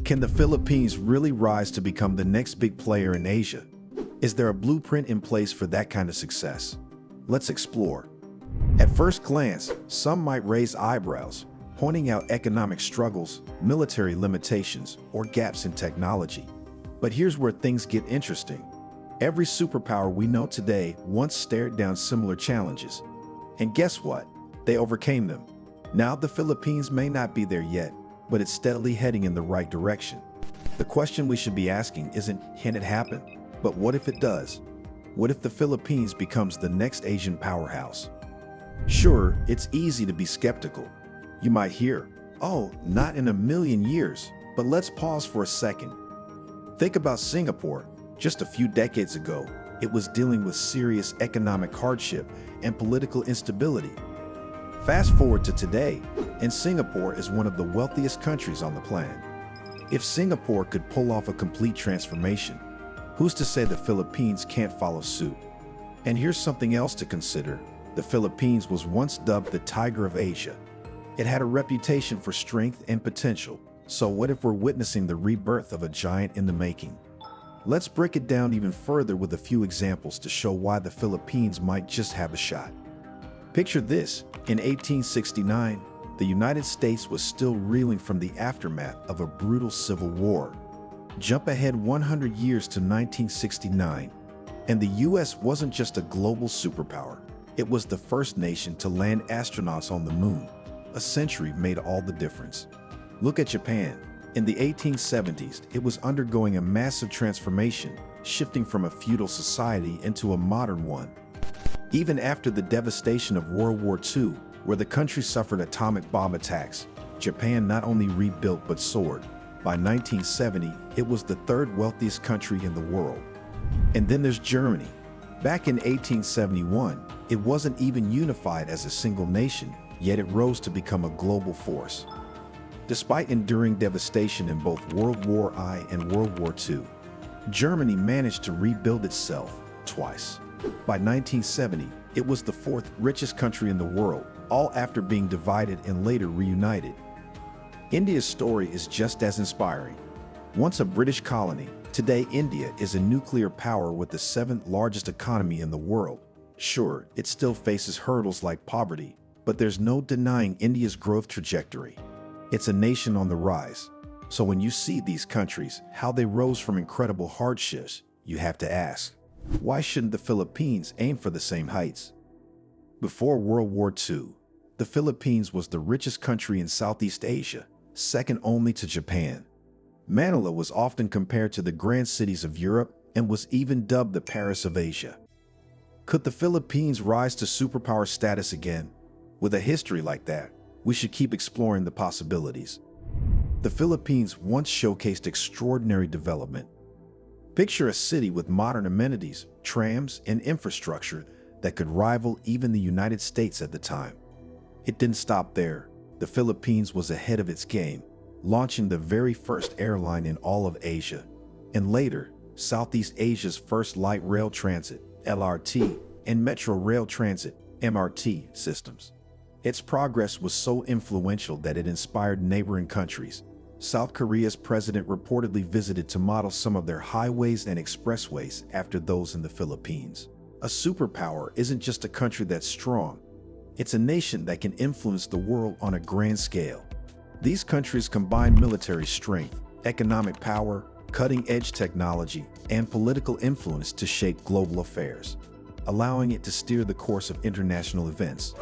Can the Philippines really rise to become the next big player in Asia? Is there a blueprint in place for that kind of success? Let's explore. At first glance, some might raise eyebrows, pointing out economic struggles, military limitations, or gaps in technology. But here's where things get interesting. Every superpower we know today once stared down similar challenges. And guess what? They overcame them. Now the Philippines may not be there yet, but it's steadily heading in the right direction. The question we should be asking isn't, can it happen? But what if it does? What if the Philippines becomes the next Asian powerhouse? Sure, it's easy to be skeptical. You might hear, oh, not in a million years, but let's pause for a second. Think about Singapore. Just a few decades ago, it was dealing with serious economic hardship and political instability. Fast forward to today, and Singapore is one of the wealthiest countries on the planet. If Singapore could pull off a complete transformation, who's to say the Philippines can't follow suit? And here's something else to consider. The Philippines was once dubbed the Tiger of Asia. It had a reputation for strength and potential. So what if we're witnessing the rebirth of a giant in the making? Let's break it down even further with a few examples to show why the Philippines might just have a shot. Picture this. In 1869, the United States was still reeling from the aftermath of a brutal civil war. Jump ahead 100 years to 1969, and the US wasn't just a global superpower. It was the first nation to land astronauts on the moon. A century made all the difference. Look at Japan. In the 1870s, it was undergoing a massive transformation, shifting from a feudal society into a modern one. Even after the devastation of World War II, where the country suffered atomic bomb attacks, Japan not only rebuilt but soared. By 1970, it was the third wealthiest country in the world. And then there's Germany. Back in 1871, it wasn't even unified as a single nation, yet it rose to become a global force. Despite enduring devastation in both World War I and World War II, Germany managed to rebuild itself twice. By 1970, it was the fourth richest country in the world, all after being divided and later reunited. India's story is just as inspiring. Once a British colony, today India is a nuclear power with the seventh largest economy in the world. Sure, it still faces hurdles like poverty, but there's no denying India's growth trajectory. It's a nation on the rise. So when you see these countries, how they rose from incredible hardships, you have to ask, why shouldn't the Philippines aim for the same heights? Before World War II, the Philippines was the richest country in Southeast Asia, second only to Japan. Manila was often compared to the grand cities of Europe and was even dubbed the Paris of Asia. Could the Philippines rise to superpower status again? With a history like that, we should keep exploring the possibilities. The Philippines once showcased extraordinary development. Picture a city with modern amenities, trams, and infrastructure that could rival even the United States at the time. It didn't stop there. The Philippines was ahead of its game, launching the very first airline in all of Asia, and later, Southeast Asia's first light rail transit, LRT, and metro rail transit, MRT, systems. Its progress was so influential that it inspired neighboring countries. South Korea's president reportedly visited to model some of their highways and expressways after those in the Philippines. A superpower isn't just a country that's strong. It's a nation that can influence the world on a grand scale. These countries combine military strength, economic power, cutting-edge technology, and political influence to shape global affairs, allowing it to steer the course of international events.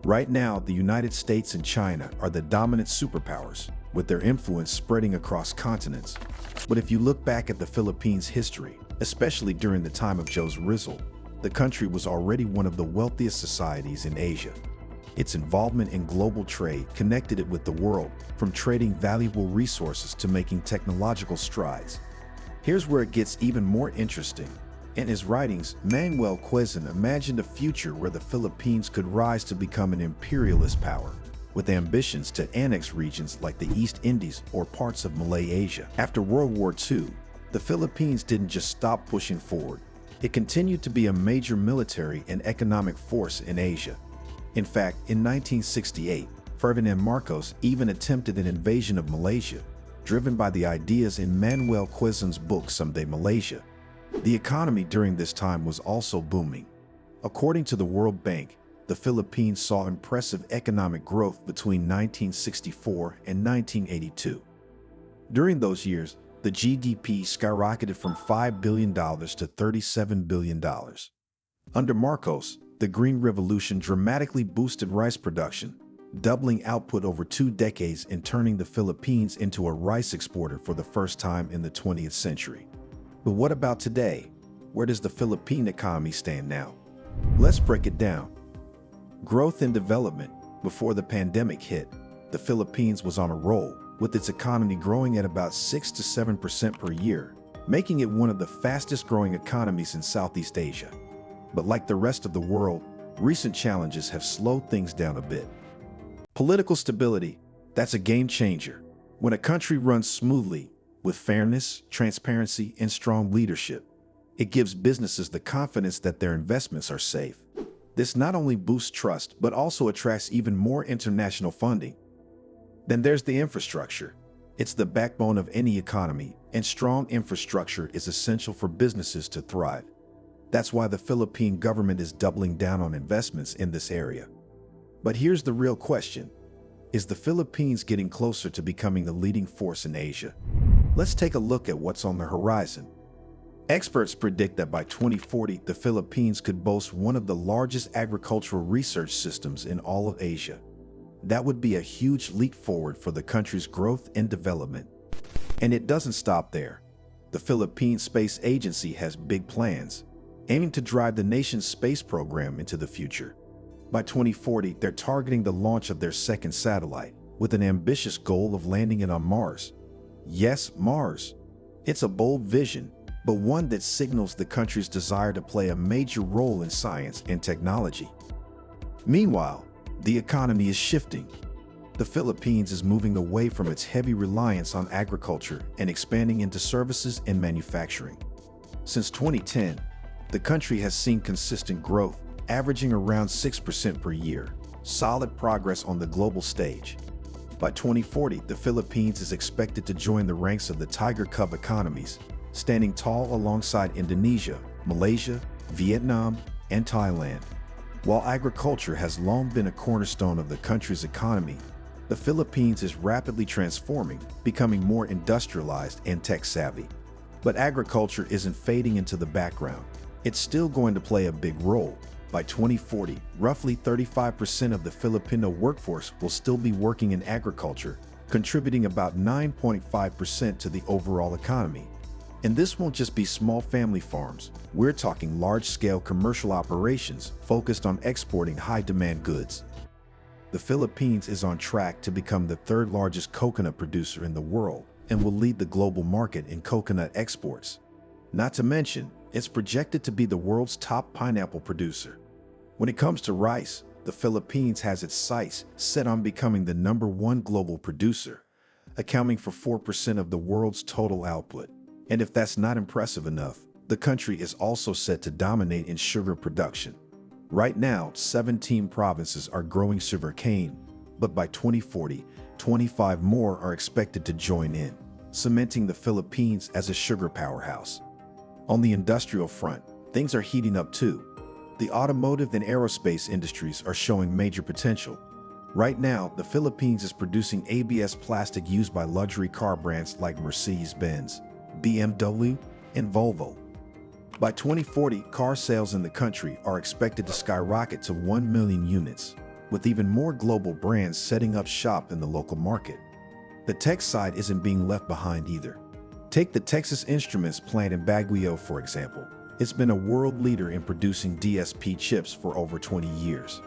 Right now, the United States and China are the dominant superpowers, with their influence spreading across continents. But if you look back at the Philippines' history, especially during the time of Jose Rizal, the country was already one of the wealthiest societies in Asia. Its involvement in global trade connected it with the world, from trading valuable resources to making technological strides. Here's where it gets even more interesting. In his writings, Manuel Quezon imagined a future where the Philippines could rise to become an imperialist power, with ambitions to annex regions like the East Indies or parts of Malay Asia. After World War II, the Philippines didn't just stop pushing forward. It continued to be a major military and economic force in Asia. In fact, in 1968, Ferdinand Marcos even attempted an invasion of Malaysia. driven by the ideas in Manuel Quezon's book Someday Malaysia. The economy during this time was also booming. According to the World Bank, the Philippines saw impressive economic growth between 1964 and 1982. During those years, the GDP skyrocketed from $5 billion to $37 billion. Under Marcos, the Green Revolution dramatically boosted rice production, doubling output over 2 decades and turning the Philippines into a rice exporter for the first time in the 20th century. But what about today? Where does the Philippine economy stand now? Let's break it down. Growth and development. Before the pandemic hit, the Philippines was on a roll, with its economy growing at about 6 to 7% per year, making it one of the fastest growing economies in Southeast Asia. But like the rest of the world, recent challenges have slowed things down a bit. Political stability, that's a game changer. When a country runs smoothly, with fairness, transparency, and strong leadership, it gives businesses the confidence that their investments are safe. This not only boosts trust, but also attracts even more international funding. Then there's the infrastructure. It's the backbone of any economy, and strong infrastructure is essential for businesses to thrive. That's why the Philippine government is doubling down on investments in this area. But here's the real question. Is the Philippines getting closer to becoming the leading force in Asia? Let's take a look at what's on the horizon. Experts predict that by 2040, the Philippines could boast one of the largest agricultural research systems in all of Asia. That would be a huge leap forward for the country's growth and development. And it doesn't stop there. The Philippine Space Agency has big plans, aiming to drive the nation's space program into the future. By 2040, they're targeting the launch of their second satellite, with an ambitious goal of landing it on Mars. Yes, Mars. It's a bold vision, but one that signals the country's desire to play a major role in science and technology. Meanwhile, the economy is shifting. The Philippines is moving away from its heavy reliance on agriculture and expanding into services and manufacturing. Since 2010, the country has seen consistent growth, averaging around 6% per year, solid progress on the global stage. By 2040, the Philippines is expected to join the ranks of the Tiger Cub economies, standing tall alongside Indonesia, Malaysia, Vietnam, and Thailand. While agriculture has long been a cornerstone of the country's economy, the Philippines is rapidly transforming, becoming more industrialized and tech-savvy. But agriculture isn't fading into the background. It's still going to play a big role. By 2040, roughly 35% of the Filipino workforce will still be working in agriculture, contributing about 9.5% to the overall economy. And this won't just be small family farms. We're talking large-scale commercial operations focused on exporting high-demand goods. The Philippines is on track to become the third largest coconut producer in the world and will lead the global market in coconut exports. Not to mention, it's projected to be the world's top pineapple producer. When it comes to rice, the Philippines has its sights set on becoming the #1 global producer, accounting for 4% of the world's total output. And if that's not impressive enough, the country is also set to dominate in sugar production. Right now, 17 provinces are growing sugarcane, but by 2040, 25 more are expected to join in, cementing the Philippines as a sugar powerhouse. On the industrial front, things are heating up too. The automotive and aerospace industries are showing major potential. Right now, the Philippines is producing ABS plastic used by luxury car brands like Mercedes-Benz, BMW, and Volvo. By 2040, car sales in the country are expected to skyrocket to 1 million units, with even more global brands setting up shop in the local market. The tech side isn't being left behind either. Take the Texas Instruments plant in Baguio, for example. It's been a world leader in producing DSP chips for over 20 years.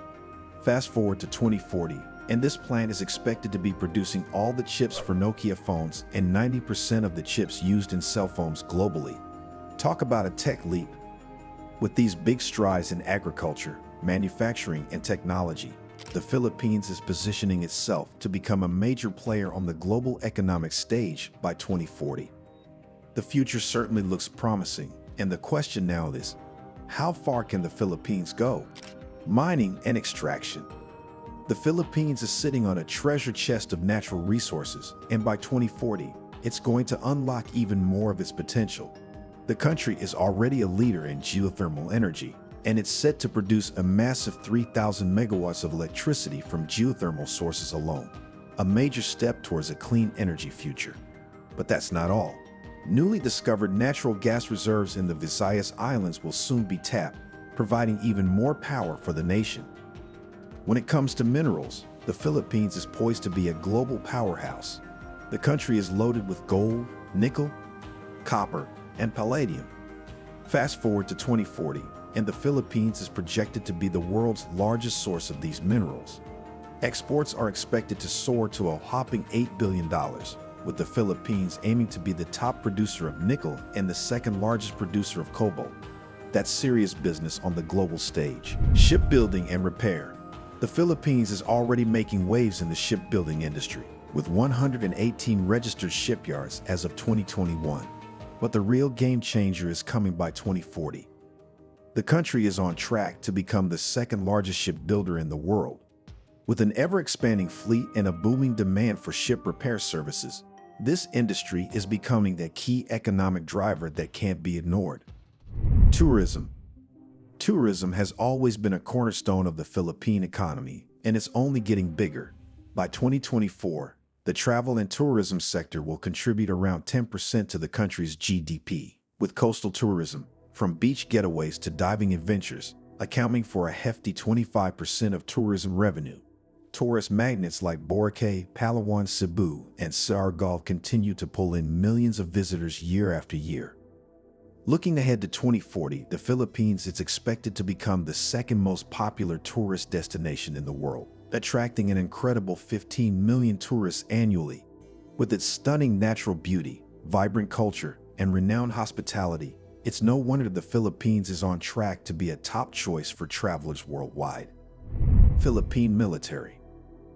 Fast forward to 2040, and this plant is expected to be producing all the chips for Nokia phones and 90% of the chips used in cell phones globally. Talk about a tech leap. With these big strides in agriculture, manufacturing, and technology, the Philippines is positioning itself to become a major player on the global economic stage by 2040. The future certainly looks promising, and the question now is, how far can the Philippines go? Mining and extraction. The Philippines is sitting on a treasure chest of natural resources, and by 2040, it's going to unlock even more of its potential. The country is already a leader in geothermal energy, and it's set to produce a massive 3,000 megawatts of electricity from geothermal sources alone, a major step towards a clean energy future. But that's not all. Newly discovered natural gas reserves in the Visayas Islands will soon be tapped, providing even more power for the nation. When it comes to minerals, the Philippines is poised to be a global powerhouse. The country is loaded with gold, nickel, copper, and palladium. Fast forward to 2040, and the Philippines is projected to be the world's largest source of these minerals. Exports are expected to soar to a whopping $8 billion, with the Philippines aiming to be the top producer of nickel and the second largest producer of cobalt. That's serious business on the global stage. Shipbuilding and repair. The Philippines is already making waves in the shipbuilding industry, with 118 registered shipyards as of 2021. But the real game changer is coming by 2040. The country is on track to become the second largest shipbuilder in the world. With an ever-expanding fleet and a booming demand for ship repair services, this industry is becoming a key economic driver that can't be ignored. Tourism. Tourism has always been a cornerstone of the Philippine economy, and it's only getting bigger. By 2024, the travel and tourism sector will contribute around 10% to the country's GDP, with coastal tourism, from beach getaways to diving adventures, accounting for a hefty 25% of tourism revenue. Tourist magnets like Boracay, Palawan, Cebu, and Siargao continue to pull in millions of visitors year after year. Looking ahead to 2040, the Philippines is expected to become the second most popular tourist destination in the world, attracting an incredible 15 million tourists annually. With its stunning natural beauty, vibrant culture, and renowned hospitality, it's no wonder the Philippines is on track to be a top choice for travelers worldwide. Philippine military.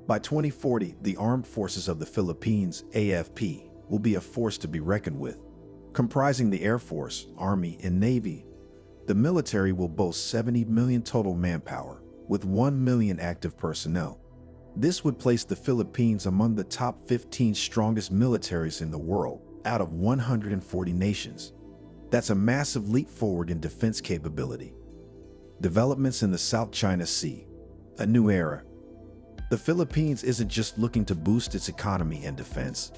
By 2040, the Armed Forces of the Philippines, AFP, will be a force to be reckoned with. Comprising the Air Force, Army, and Navy, the military will boast 70 million total manpower, with 1 million active personnel. This would place the Philippines among the top 15 strongest militaries in the world, out of 140 nations. That's a massive leap forward in defense capability. Developments in the South China Sea. A new era. The Philippines isn't just looking to boost its economy and defense.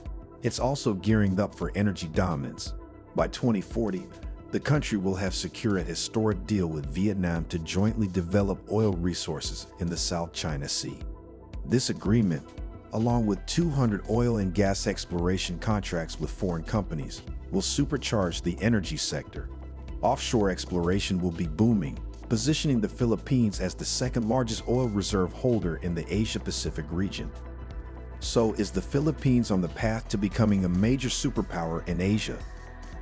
It's also gearing up for energy dominance. By 2040, the country will have secured a historic deal with Vietnam to jointly develop oil resources in the South China Sea. This agreement, along with 200 oil and gas exploration contracts with foreign companies, will supercharge the energy sector. Offshore exploration will be booming, positioning the Philippines as the second largest oil reserve holder in the Asia-Pacific region. So, is the Philippines on the path to becoming a major superpower in Asia?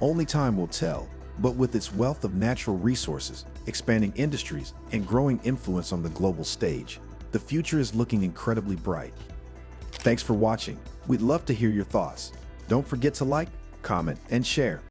Only time will tell. But with its wealth of natural resources, expanding industries, and growing influence on the global stage, the future is looking incredibly bright. Thanks for watching. We'd love to hear your thoughts. Don't forget to like, comment, and share.